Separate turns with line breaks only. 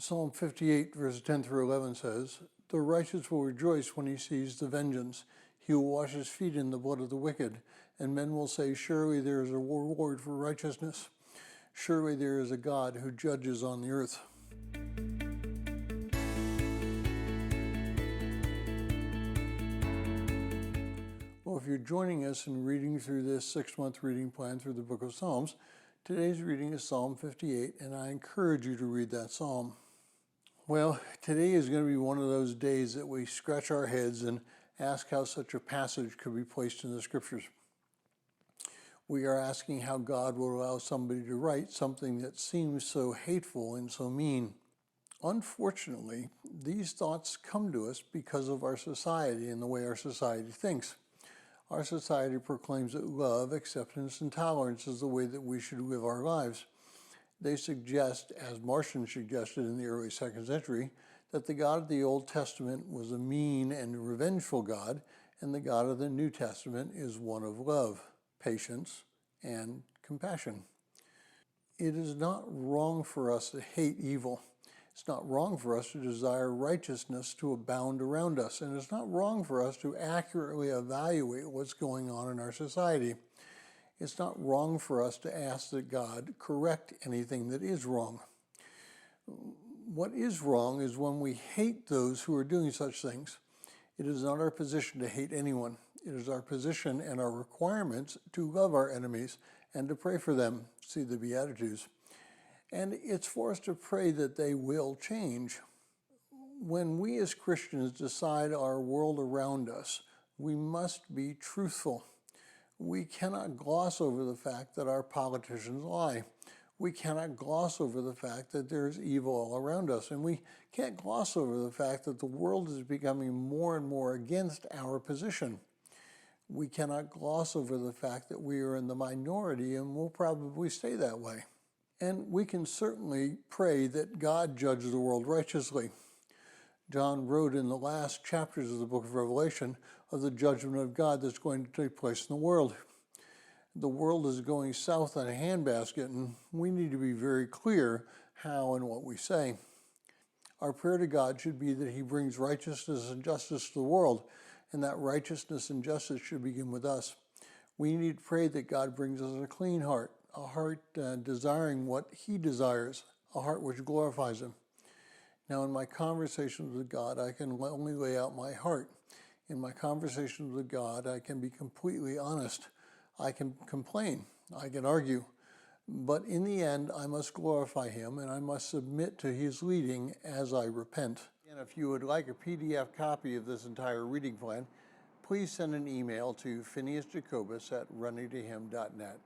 Psalm 58, verses 10 through 11 says, "The righteous will rejoice when he sees the vengeance. He will wash his feet in the blood of the wicked, and men will say, surely there is a reward for righteousness. Surely there is a God who judges on the earth." Well, if you're joining us in reading through this 6-month reading plan through the book of Psalms, today's reading is Psalm 58, and I encourage you to read that psalm. Well, today is going to be one of those days that we scratch our heads and ask how such a passage could be placed in the scriptures. We are asking how God will allow somebody to write something that seems so hateful and so mean. Unfortunately, these thoughts come to us because of our society and the way our society thinks. Our society proclaims that love, acceptance, and tolerance is the way that we should live our lives. They suggest, as Marcion suggested in the early 2nd century, that the God of the Old Testament was a mean and revengeful God, and the God of the New Testament is one of love, patience, and compassion. It is not wrong for us to hate evil. It's not wrong for us to desire righteousness to abound around us, and it's not wrong for us to accurately evaluate what's going on in our society. It's not wrong for us to ask that God correct anything that is wrong. What is wrong is when we hate those who are doing such things. It is not our position to hate anyone. It is our position and our requirements to love our enemies and to pray for them. See the Beatitudes. And it's for us to pray that they will change. When we as Christians decide our world around us, we must be truthful. We cannot gloss over the fact that our politicians lie. We cannot gloss over the fact that there's evil all around us. And we can't gloss over the fact that the world is becoming more and more against our position. We cannot gloss over the fact that we are in the minority and will probably stay that way. And we can certainly pray that God judge the world righteously. John wrote in the last chapters of the book of Revelation of the judgment of God that's going to take place in the world. The world is going south in a handbasket, and we need to be very clear how and what we say. Our prayer to God should be that He brings righteousness and justice to the world, and that righteousness and justice should begin with us. We need to pray that God brings us a clean heart, a heart desiring what He desires, a heart which glorifies Him. Now, in my conversations with God, I can only lay out my heart. In my conversations with God, I can be completely honest. I can complain. I can argue. But in the end, I must glorify Him, and I must submit to His leading as I repent. And if you would like a PDF copy of this entire reading plan, please send an email to phineasjacobus@runningtohim.net.